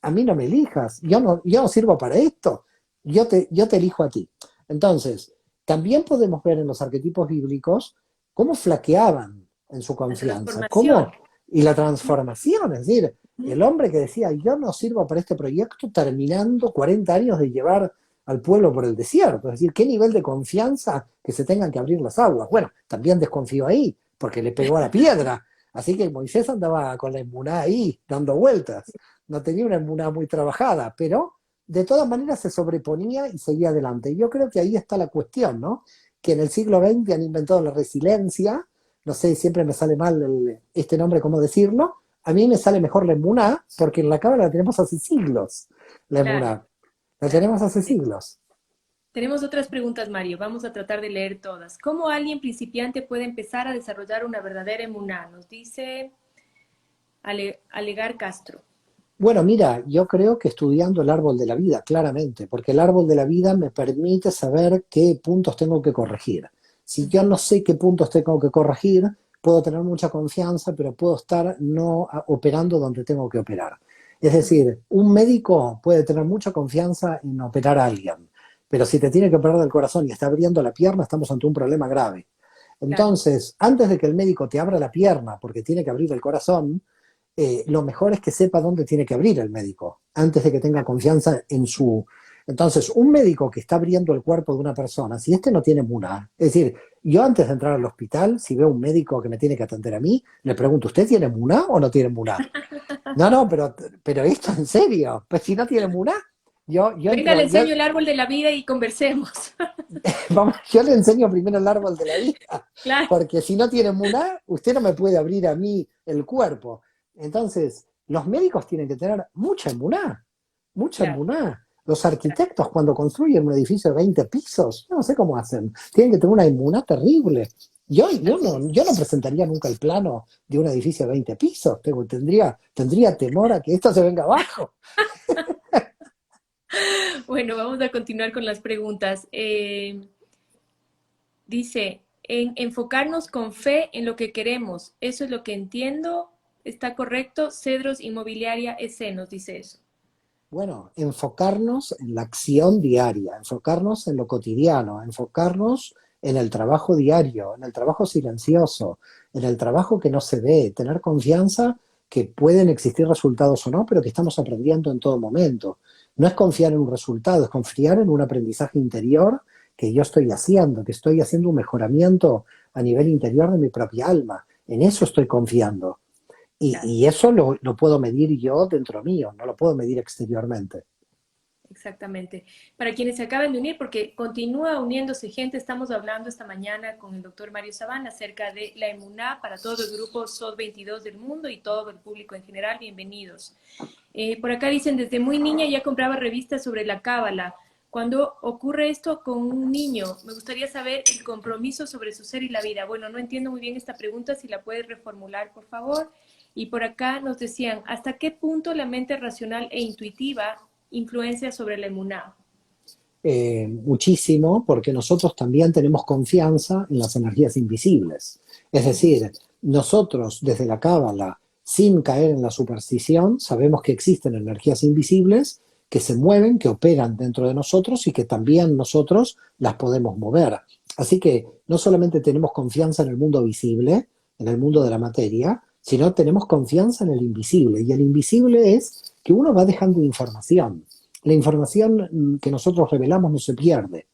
A mí no me elijas. Yo no sirvo para esto. Yo te elijo a ti. Entonces, también podemos ver en los arquetipos bíblicos cómo flaqueaban en su La confianza, transformación. y la transformación, es decir, Ujú. el hombre que decía, yo no sirvo para este proyecto, terminando 40 años de llevar al pueblo por el desierto. Es decir, qué nivel de confianza que se tengan que abrir las aguas. Bueno, también desconfío ahí, porque le pegó a la piedra. Así que Moisés andaba con la emuná ahí, dando vueltas. No tenía una emuná muy trabajada, pero de todas maneras se sobreponía y seguía adelante. Y yo creo que ahí está la cuestión, ¿no? Que en el siglo XX han inventado la resiliencia, no sé, siempre me sale mal este nombre, cómo decirlo, a mí me sale mejor la emuná, porque en la cámara la tenemos hace siglos, la Claro, emuná, la claro. tenemos hace Sí. siglos. Tenemos otras preguntas, Mario. Vamos a tratar de leer todas. ¿Cómo alguien principiante puede empezar a desarrollar una verdadera emuná? Nos dice Alegar Castro. Bueno, mira, yo creo que estudiando el árbol de la vida, claramente, porque el árbol de la vida me permite saber qué puntos tengo que corregir. Si yo Ujú. no sé qué puntos tengo que corregir, puedo tener mucha confianza, pero puedo estar no operando donde tengo que operar. Es Ujú. decir, un médico puede tener mucha confianza en operar a alguien, pero si te tiene que operar del corazón y está abriendo la pierna, estamos ante un problema grave. Claro, Entonces, antes de que el médico te abra la pierna porque tiene que abrir el corazón, lo mejor es que sepa dónde tiene que abrir el médico, antes de que tenga claro. confianza en su... Entonces, un médico que está abriendo el cuerpo de una persona, si este no tiene muna, es decir, yo antes de entrar al hospital, si veo un médico que me tiene que atender a mí, le pregunto, ¿usted tiene muna o no tiene muna? No, no, pero esto en serio, pues si no tiene muna, yo Venga, le entro, enseño el árbol de la vida y conversemos. vamos, yo le enseño primero el árbol de la vida, Claro, porque si no tiene muná, usted no me puede abrir a mí el cuerpo. Entonces, los médicos tienen que tener mucha emuná, mucha claro. emuná. Los arquitectos cuando construyen un edificio de 20 pisos, yo no sé cómo hacen, tienen que tener una emuná terrible. Yo, yo, Así no, es. yo no presentaría nunca el plano de un edificio de 20 pisos, tendría temor a que esto se venga abajo. Bueno, vamos a continuar con las preguntas. Dice, en enfocarnos con fe en lo que queremos. Eso es lo que entiendo. ¿Está correcto? Cedros Inmobiliaria SC nos dice eso. Bueno, enfocarnos en la acción diaria, enfocarnos en lo cotidiano, enfocarnos en el trabajo diario, en el trabajo silencioso, en el trabajo que no se ve, tener confianza que pueden existir resultados o no, pero que estamos aprendiendo en todo momento. No es confiar en un resultado, es confiar en un aprendizaje interior que yo que estoy haciendo un mejoramiento a nivel interior de mi propia alma. En eso estoy confiando. Y, Claro, y eso lo puedo medir yo dentro mío, no lo puedo medir exteriormente. exactamente. Para quienes se acaban de unir, porque continúa uniéndose gente, estamos hablando esta mañana con el doctor Mario Sabán acerca de la emuná para todo el grupo SOD 22 del mundo y todo el público en general. Bienvenidos. Por acá dicen, desde muy niña ya compraba revistas sobre la cábala. Cuando ocurre esto con un niño, me gustaría saber el compromiso sobre su ser y la vida. Bueno, no entiendo muy bien esta pregunta, si la puedes reformular, por favor. Y por acá nos decían, ¿hasta qué punto la mente racional e intuitiva influencia sobre la emuná? muchísimo porque nosotros también tenemos confianza en las energías invisibles. Es decir, nosotros desde la Cábala, sin caer en la superstición, sabemos que existen energías invisibles que se mueven, que operan dentro de nosotros y que también nosotros las podemos mover. Así que no solamente tenemos confianza en el mundo visible, en el mundo de la materia, sino tenemos confianza en el invisible. Y el invisible es que uno va dejando información. La información que nosotros revelamos no se pierde.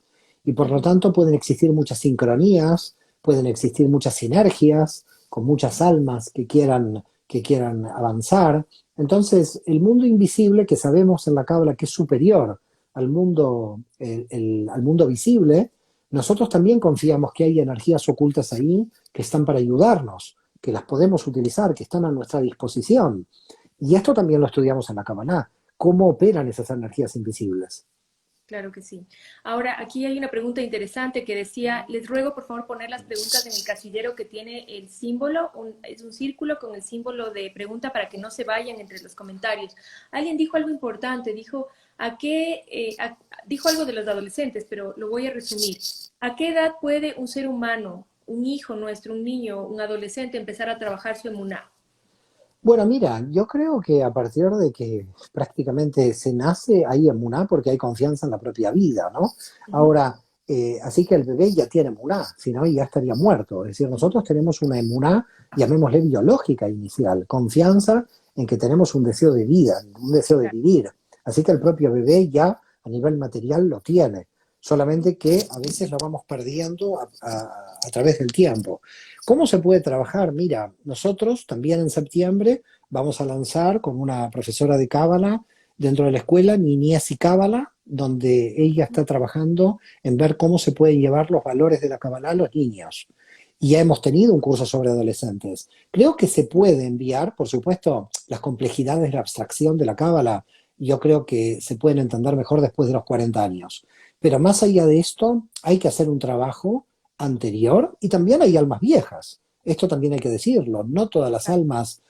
Y por lo tanto pueden existir muchas sincronías, pueden existir muchas sinergias con muchas almas que quieran avanzar. Entonces, el mundo invisible que sabemos en la Cábala que es superior al mundo, al mundo visible, nosotros también confiamos que hay energías ocultas ahí que están para ayudarnos, que las podemos utilizar, que están a nuestra disposición. Y esto también lo estudiamos en la Cábala, cómo operan esas energías invisibles. Claro que sí. Ahora, aquí hay una pregunta interesante que decía, les ruego por favor poner las preguntas en el casillero que tiene el símbolo, es un círculo con el símbolo de pregunta para que no se vayan entre los comentarios. Alguien dijo algo importante, dijo, dijo algo de los adolescentes, pero lo voy a resumir. ¿A qué edad puede un ser humano, un hijo nuestro, un niño, un adolescente empezar a trabajar su emuná? Bueno, mira, yo creo que a partir de que prácticamente se nace, hay emuná porque hay confianza en la propia vida, ¿no? Ujú. Ahora, así que el bebé ya tiene emuná, si no ya estaría muerto. Es decir, nosotros tenemos una emuná, llamémosle biológica inicial, confianza en que tenemos un deseo de vida, un deseo de Claro. vivir. Así que el propio bebé ya a nivel material lo tiene, solamente que a veces lo vamos perdiendo a través del tiempo. ¿Cómo se puede trabajar? Mira, nosotros también en septiembre vamos a lanzar con una profesora de Cábala dentro de la escuela Niñez y Cábala, donde ella está trabajando en ver cómo se pueden llevar los valores de la Cábala a los niños. Y ya hemos tenido un curso sobre adolescentes. Creo que se puede enviar, por supuesto, las complejidades de la abstracción de la Cábala, yo creo que se pueden entender mejor después de los 40 años. Pero más allá de esto, hay que hacer un trabajo anterior y también hay almas viejas. Esto también hay que decirlo. No todas las almas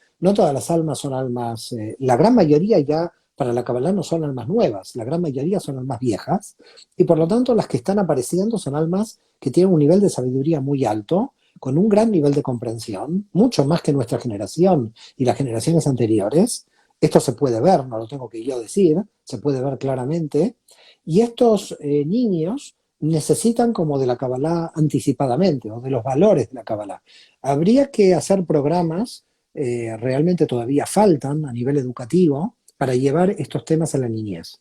son almas, la gran mayoría ya para la Kabbalah no son almas nuevas, la gran mayoría son almas viejas y por lo tanto las que están apareciendo son almas que tienen un nivel de sabiduría muy alto, con un gran nivel de comprensión, mucho más que nuestra generación y las generaciones anteriores. Esto se puede ver, no lo tengo que yo decir, se puede ver claramente. Y estos niños necesitan como de la Kabbalah anticipadamente o de los valores de la Kabbalah. Habría que hacer programas, realmente todavía faltan a nivel educativo, para llevar estos temas a la niñez.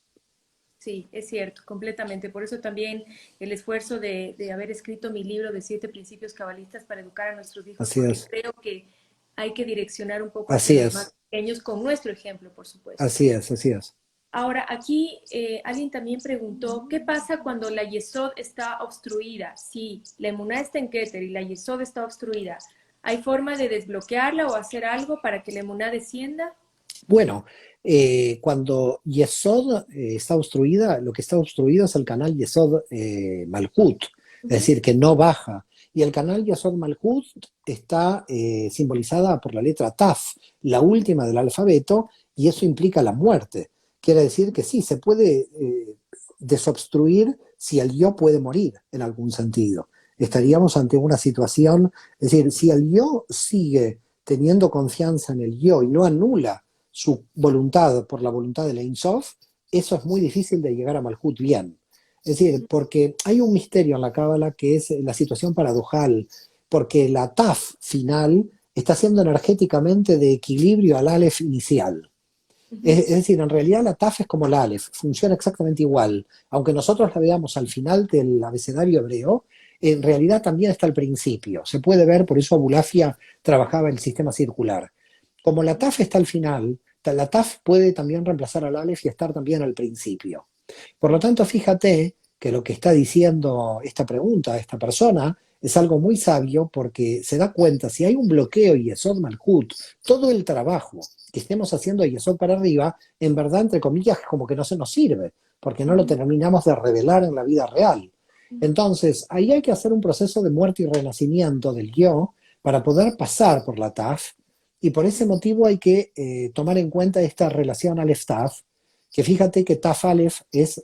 Sí, es cierto, completamente. Por eso también el esfuerzo de haber escrito mi libro de 7 principios cabalistas para educar a nuestros hijos, Así porque es, creo que hay que direccionar un poco hacia así los más es, pequeños con nuestro ejemplo, por supuesto. así es, así es. Ahora, aquí alguien también preguntó, ¿qué pasa cuando la Yesod está obstruida? Si la emuná está en Keter y la Yesod está obstruida, ¿hay forma de desbloquearla o hacer algo para que la emuná descienda? Bueno, cuando Yesod está obstruida, lo que está obstruido es el canal Yesod Malhut, es Ujú. decir, que no baja. Y el canal Yesod Malhut está simbolizada por la letra Taf, la última del alfabeto, y eso implica la muerte. Quiere decir que sí, se puede desobstruir si el yo puede morir en algún sentido. Estaríamos ante una situación, es decir, si el yo sigue teniendo confianza en el yo y no anula su voluntad por la voluntad de la Ein Sof, eso es muy difícil de llegar a Malhut bien. Es decir, porque hay un misterio en la Cábala que es la situación paradojal, porque la Taf final está siendo energéticamente de equilibrio al Aleph inicial. Ujú. Es decir, en realidad la TAF es como la Aleph, funciona exactamente igual. Aunque nosotros la veamos al final del abecedario hebreo, en realidad también está al principio. Se puede ver, por eso Abulafia trabajaba el sistema circular. Como la TAF está al final, la TAF puede también reemplazar al Aleph y estar también al principio. Por lo tanto, fíjate que lo que está diciendo esta pregunta, esta persona, es algo muy sabio porque se da cuenta, si hay un bloqueo y Yesod Malhut, todo el trabajo que estemos haciendo Yesod para arriba, en verdad, entre comillas, como que no se nos sirve, porque no lo Ujú. terminamos de revelar en la vida real. Ujú. Entonces, ahí hay que hacer un proceso de muerte y renacimiento del yo para poder pasar por la TAF, y por ese motivo hay que tomar en cuenta esta relación al staff, que fíjate que Taf Aleph es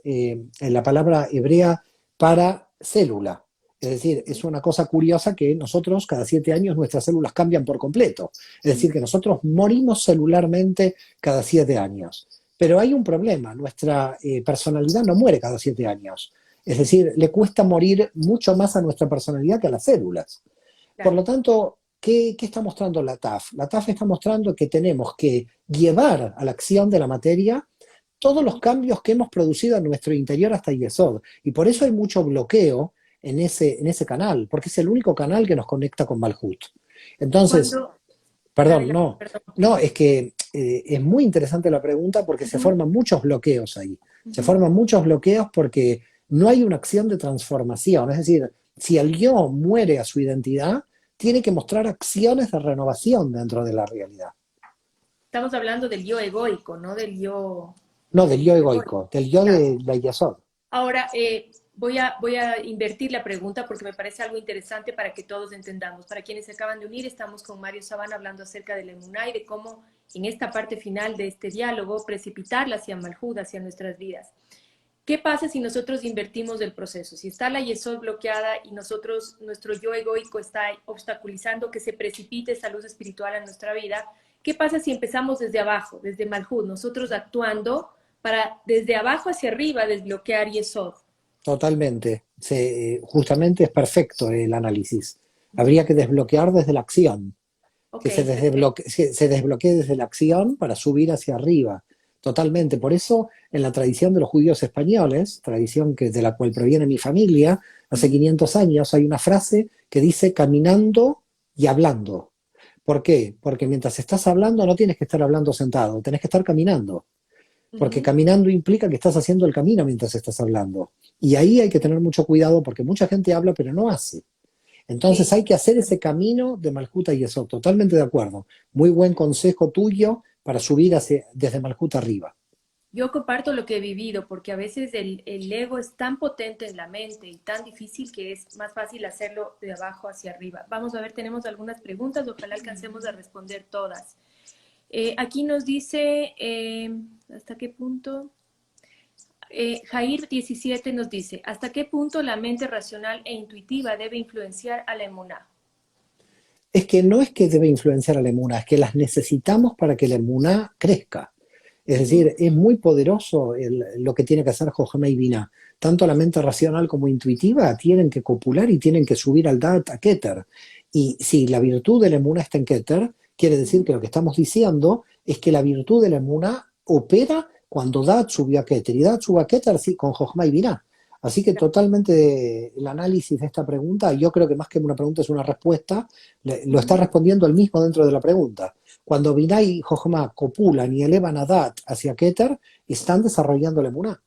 la palabra hebrea para célula. Es decir, es una cosa curiosa que nosotros cada 7 años nuestras células cambian por completo. Es decir, que nosotros morimos celularmente cada 7 años. Pero hay un problema, nuestra personalidad no muere cada 7 años. Es decir, le cuesta morir mucho más a nuestra personalidad que a las células. Por Claro. lo tanto, ¿qué está mostrando la TAF? La TAF está mostrando que tenemos que llevar a la acción de la materia todos los cambios que hemos producido en nuestro interior hasta Yesod. Y por eso hay mucho bloqueo en ese canal, porque es el único canal que nos conecta con Malhut. Entonces, Cuando, perdón, adelante, no, perdón. no, es que es muy interesante la pregunta porque se Ujú, forman muchos bloqueos ahí. Se ujú. forman muchos bloqueos porque no hay una acción de transformación. Es decir, si el yo muere a su identidad, tiene que mostrar acciones de renovación dentro de la realidad. Estamos hablando del yo egoico, ¿no? Del yo No del yo egoico. egoico, del yo Claro. de la Yesod. Ahora, voy a invertir la pregunta porque me parece algo interesante para que todos entendamos. Para quienes se acaban de unir, estamos con Mario Sabana hablando acerca del Emuná y de cómo en esta parte final de este diálogo precipitarla hacia Malhud, hacia nuestras vidas. ¿Qué pasa si nosotros invertimos el proceso? Si está la Yesod bloqueada y nosotros, nuestro yo egoico está obstaculizando que se precipite esa luz espiritual en nuestra vida, ¿qué pasa si empezamos desde abajo, desde Malhud, nosotros actuando para desde abajo hacia arriba desbloquear Yesod? Totalmente. Justamente es perfecto el análisis. Habría que desbloquear desde la acción, Ok, que perfecto. se desbloquee desde la acción para subir hacia arriba. Totalmente. Por eso, en la tradición de los judíos españoles, tradición de la cual proviene mi familia, hace 500 años hay una frase que dice caminando y hablando. ¿Por qué? Porque mientras estás hablando no tienes que estar hablando sentado, tenés que estar caminando. Porque Ujú. caminando implica que estás haciendo el camino mientras estás hablando. Y ahí hay que tener mucho cuidado porque mucha gente habla pero no hace. Entonces Sí, hay que hacer ese camino de Malkuta y eso. Totalmente de acuerdo. Muy buen consejo tuyo para subir desde Malkuta arriba. yo comparto lo que he vivido porque a veces el ego es tan potente en la mente y tan difícil que es más fácil hacerlo de abajo hacia arriba. Vamos a ver, tenemos algunas preguntas, ojalá alcancemos a responder todas. Aquí nos dice, ¿hasta qué punto? Jair 17 nos dice, ¿hasta qué punto la mente racional e intuitiva debe influenciar a la emuná? Es que no es que debe influenciar a la emuna, es que las necesitamos para que la emuna crezca. Es Ujú. decir, es muy poderoso lo que tiene que hacer Johanna y Binah. Tanto la mente racional como intuitiva tienen que copular y tienen que subir al Dat a Keter. Y si la virtud de la emuna está en Keter, quiere decir Ujú. que lo que estamos diciendo es que la virtud de la emuna opera cuando Dat subió a Keter. Y Dat subió a Keter sí, con Johanna y Binah. Así que totalmente el análisis de esta pregunta, yo creo que más que una pregunta es una respuesta, lo está Ujú. respondiendo él mismo dentro de la pregunta. Cuando Binah y Jochma copulan y elevan a Dat hacia Keter, están desarrollando la emuná.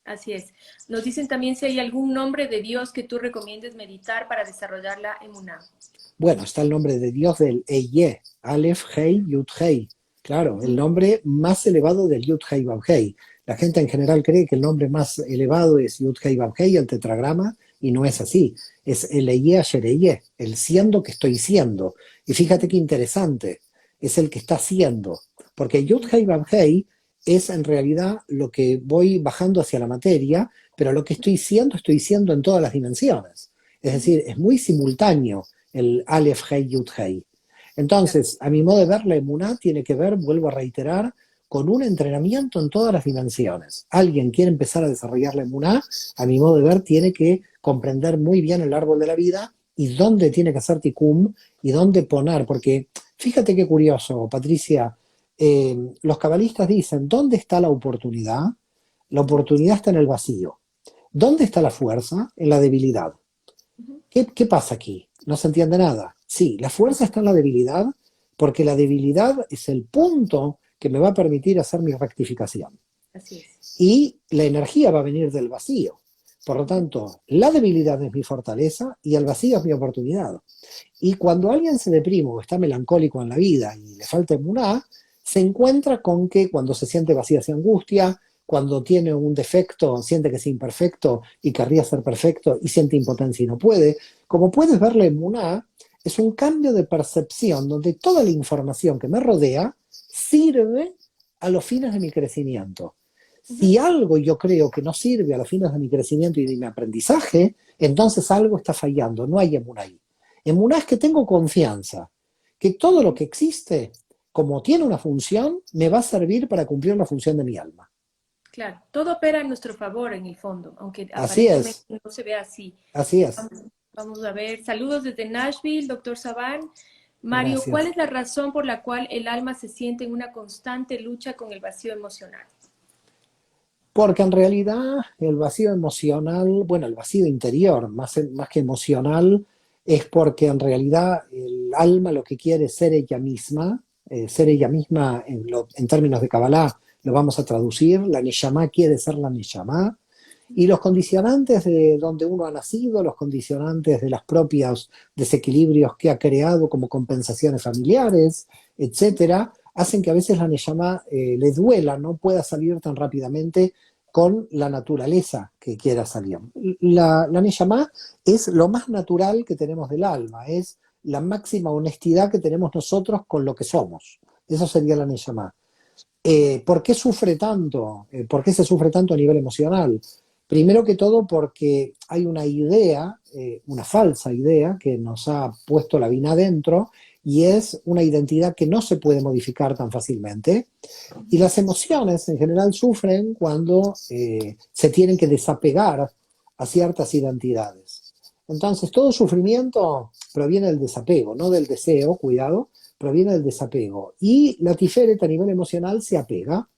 Así es. Nos dicen también si hay algún nombre de Dios que tú recomiendes meditar para desarrollar la emuná. Bueno, está el nombre de Dios del Eye, Aleph, Hei, Yud, Hei. Claro, el Ujú. nombre más elevado del Yud, Hei, Bab, Hei. La gente en general cree que el nombre más elevado es Yud, Hei, Bab, Hei, el tetragrama, y no es así. Es el Eye, Asher, Eye, el siendo que estoy siendo. Y fíjate qué interesante, es el que está siendo. Porque Yud, Ujú. Hei, Bab, Hei es en realidad lo que voy bajando hacia la materia, pero lo que estoy siendo en todas las dimensiones. Es Ujú. decir, es muy simultáneo el Aleph, Hei, Yud, Hei. Claro. Entonces, a mi modo de ver, la emuná tiene que ver, vuelvo a reiterar, con un entrenamiento en todas las dimensiones. Alguien quiere empezar a desarrollar la emuná, a mi modo de ver, tiene que comprender muy bien el árbol de la vida y dónde tiene que hacer ticum y dónde poner, porque fíjate qué curioso, Patricia, los cabalistas dicen, ¿dónde está la oportunidad? La Ujú. oportunidad está en el vacío. ¿Dónde está la fuerza? En la debilidad. Ujú. ¿Qué pasa aquí? No se entiende nada. Sí, la fuerza está en la debilidad, porque la debilidad es el punto que me va a permitir hacer mi rectificación. Así es. Y la energía va a venir del vacío. Por lo Ujú. tanto, la debilidad es mi fortaleza y el vacío es mi oportunidad. Y cuando alguien se deprime o está melancólico en la vida y le falta emuná, se encuentra con que cuando se siente vacía se angustia, cuando tiene un defecto siente que es imperfecto y querría ser perfecto y siente impotencia y no puede. Como puedes ver, la emuná es un cambio de percepción donde toda la información que me rodea sirve a los fines de mi crecimiento. Ujú. Si algo yo creo que no sirve a los fines de mi crecimiento y de mi aprendizaje, entonces algo está fallando, no hay emuná ahí. Emuná es que tengo confianza, que todo lo Ujú. que existe, como tiene una función, me va a servir para cumplir la función de mi alma. Claro, todo opera en nuestro favor en el fondo, aunque Así aparentemente es, no se vea así. así es. Vamos, vamos a ver, saludos desde Nashville, doctor Saban. Mario, ¿cuál Gracias. es la razón por la cual el alma se siente en una constante lucha con el vacío emocional? Porque en realidad el vacío emocional, bueno, el vacío interior, más que emocional, es porque en realidad el alma lo que quiere es ser ella misma en términos de Kabbalah lo vamos a traducir, la Neshama quiere ser la Neshama, y los condicionantes de donde uno ha nacido, los condicionantes de los propios desequilibrios que ha creado como compensaciones familiares, etcétera, hacen que a veces la Neshama le duela, no pueda salir tan rápidamente con la naturaleza que quiera salir. La Neshama es lo más natural que tenemos del alma, es la máxima honestidad que tenemos nosotros con lo que somos. Eso sería la Neshama. ¿Por qué sufre tanto? ¿Por qué se sufre tanto a nivel emocional? Primero que todo porque hay una idea, una falsa idea que nos ha puesto la vina adentro y es una identidad que no se puede modificar tan fácilmente. Y las emociones en general sufren cuando se tienen que desapegar a ciertas identidades. Entonces, todo sufrimiento proviene del desapego, no del deseo, cuidado, proviene del desapego. Y la Tiferet a nivel emocional se apega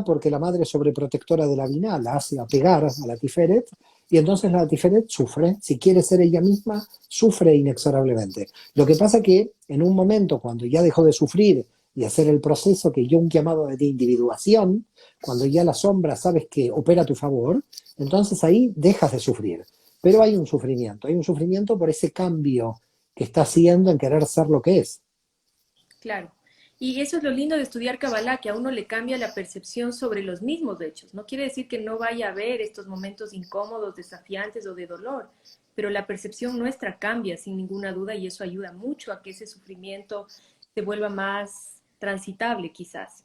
porque la madre sobreprotectora de la Binah la hace apegar a la Tiferet, y entonces la Tiferet sufre, si quiere ser ella misma, sufre inexorablemente. Lo que pasa que en un momento, cuando ya dejó de sufrir y hacer el proceso que Jung llamaba de individuación, cuando ya la sombra sabes que opera a tu favor, entonces ahí dejas de sufrir. Pero hay un sufrimiento por ese cambio que está haciendo en querer ser lo que es. Claro. Y eso es lo lindo de estudiar Kabbalah, que a uno le cambia la percepción sobre los mismos hechos. No quiere decir que no vaya a haber estos momentos incómodos, desafiantes o de dolor, pero la percepción nuestra cambia sin ninguna duda y eso ayuda mucho a que ese sufrimiento se vuelva más transitable quizás.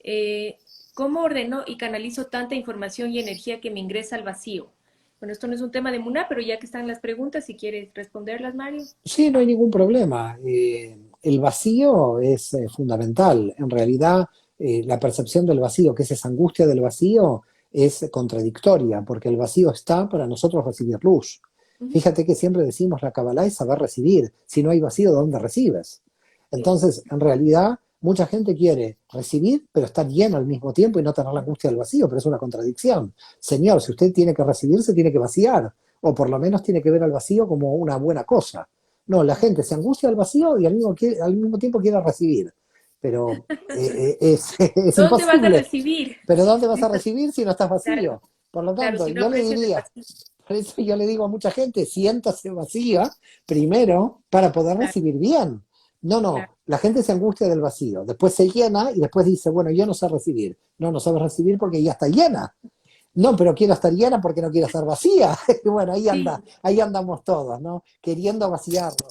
Eh, ¿Cómo ordeno y canalizo tanta información y energía que me ingresa al vacío? Bueno, esto no es un tema de Muná, pero ya que están las preguntas, si quieres responderlas, Mario. Sí, no hay ningún problema. El vacío es fundamental. En realidad, la percepción del vacío, que es esa angustia del vacío, es contradictoria, porque el vacío está para nosotros recibir luz. Ujú. Fíjate que siempre decimos la Kabbalah es saber recibir. Si no hay vacío, ¿de dónde recibes? Sí. Entonces, en realidad, mucha gente quiere recibir, pero estar lleno al mismo tiempo y no tener la angustia del vacío, pero es una contradicción. Señor, si usted tiene que recibir, se tiene que vaciar, o por lo menos tiene que ver al vacío como una buena cosa. No, la gente se angustia al vacío y al mismo tiempo quiere recibir. Pero es ¿Dónde vas a imposible. recibir? ¿Pero dónde vas a recibir si no estás Claro, vacío? Por lo claro, tanto, si no yo le aprecias el diría, vacío. por eso yo le digo a mucha gente, siéntase vacía primero para poder Claro, recibir bien. No, no, claro. la gente se angustia del vacío, después se llena y después dice, bueno, yo no sé recibir. No, no sabes recibir porque ya está llena. No, pero quiero estar llena porque no quiero estar vacía. Y bueno, Sí. ahí andamos todos, ¿no? Queriendo vaciarnos.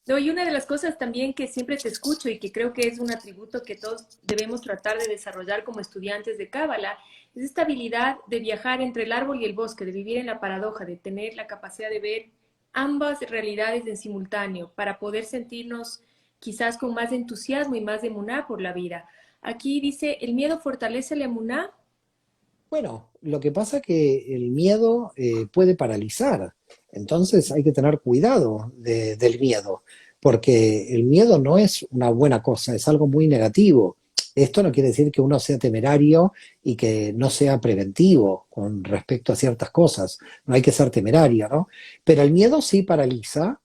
No, y una de las cosas también que siempre te escucho y que creo que es un atributo que todos debemos tratar de desarrollar como estudiantes de Cábala, es esta habilidad de viajar entre el árbol y el bosque, de vivir en la paradoja, de tener la capacidad de ver ambas realidades en simultáneo para poder sentirnos quizás con más entusiasmo y más emuná por la vida. Aquí dice, ¿el miedo fortalece la emuná? Bueno, lo que pasa es que el miedo puede paralizar, entonces hay que tener cuidado del miedo, porque el miedo no es una buena cosa, es algo muy negativo. Esto no quiere decir que uno sea temerario y que no sea preventivo con respecto a ciertas cosas. No hay que ser temerario, ¿no? Pero el miedo sí paraliza.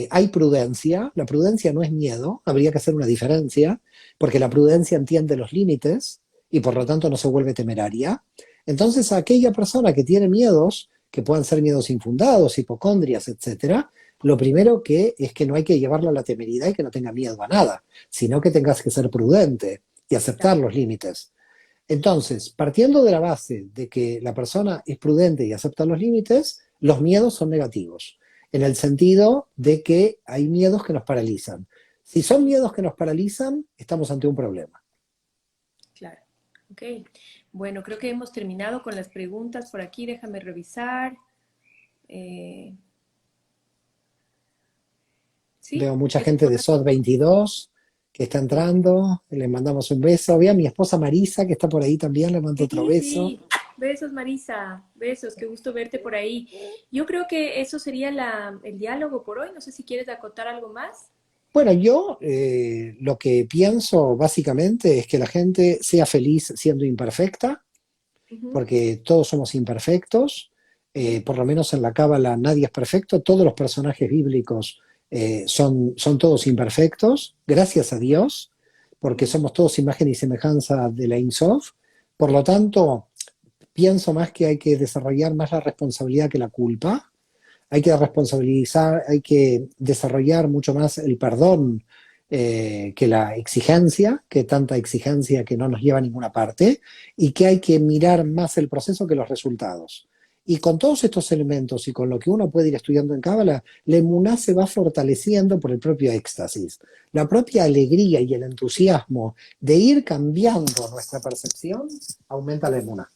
Hay prudencia. La prudencia no es miedo. Habría que hacer una diferencia, porque la prudencia entiende los límites y por lo tanto no se vuelve temeraria. Entonces, aquella persona que tiene miedos, que puedan ser miedos infundados, hipocondrias, etcétera, lo primero que es que no hay que llevarlo a la temeridad y que no tenga miedo a nada, sino que tengas que ser prudente y aceptar los límites. Entonces, partiendo de la base de que la persona es prudente y acepta los límites, los miedos son negativos, en el sentido de que hay miedos que nos paralizan. Si son miedos que nos paralizan, estamos ante un problema. Claro. Ok. Bueno, creo que hemos terminado con las preguntas por aquí. Déjame revisar. Eh, Veo sí, mucha eso gente fue. de SOT 22 que está entrando, le mandamos un beso. Veo a mi esposa Marisa que está por ahí también, le mando Sí, otro beso. sí. Besos, Marisa. Besos, qué gusto verte por ahí. Yo creo que eso sería el diálogo por hoy. No sé si quieres acotar algo más. Bueno, yo lo que pienso básicamente es que la gente sea feliz siendo imperfecta, Ujú, porque todos somos imperfectos, ujú. por lo menos en la Cábala nadie es perfecto, todos los personajes bíblicos son todos imperfectos, gracias a Dios, porque somos todos imagen y semejanza de la Ein Sof. Por lo tanto, pienso más que hay que desarrollar más la responsabilidad que la culpa, hay que responsabilizar, hay que desarrollar mucho más el perdón que la exigencia, que tanta exigencia que no nos lleva a ninguna parte, y que hay que mirar más el proceso que los resultados. Y con todos estos elementos y con lo que uno puede ir estudiando en Cábala, la emuná se va fortaleciendo por el propio éxtasis. La propia alegría y el entusiasmo de ir cambiando nuestra percepción aumenta la emuná.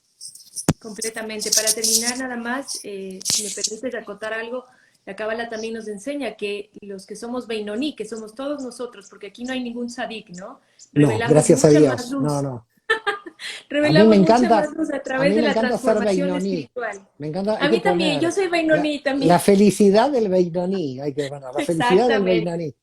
Completamente. Para terminar, nada más, si me permites acotar algo, la Cábala también nos enseña que los que somos Beinoní, que somos todos nosotros, porque aquí no hay ningún sadik, ¿no? No, Revelamos gracias a mucha más Dios. No, luz, no. revelamos mucha más luz a A través mí de me la encanta ser transformación Beinoní. espiritual. Me encanta, hay A que mí también, yo poner soy Beinoní la también. felicidad del Beinoní. Hay que, bueno, la felicidad del Exactamente. Beinoní.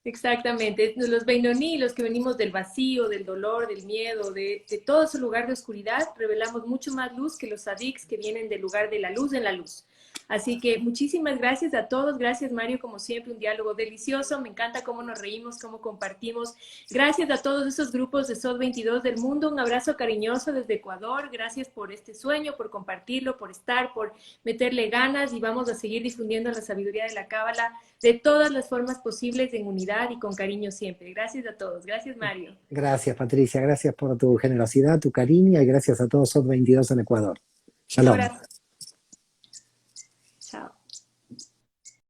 Exactamente, los Beinoní, los que venimos del vacío, del dolor, del miedo, de todo ese lugar de oscuridad, revelamos mucho más luz que los sadiks que vienen del lugar de la luz en la luz. Así que muchísimas gracias a todos, gracias Mario, como siempre, un diálogo delicioso, me encanta cómo nos reímos, cómo compartimos. Gracias a todos esos grupos de SOT 22 del mundo, un abrazo cariñoso desde Ecuador, gracias por este sueño, por compartirlo, por estar, por meterle ganas y vamos a seguir difundiendo la sabiduría de la Cábala de todas las formas posibles en unidad y con cariño siempre. Gracias a todos. Gracias, Mario. Gracias, Patricia. Gracias por tu generosidad, tu cariño y gracias a todos SOT 22 en Ecuador. Un Shalom. abrazo.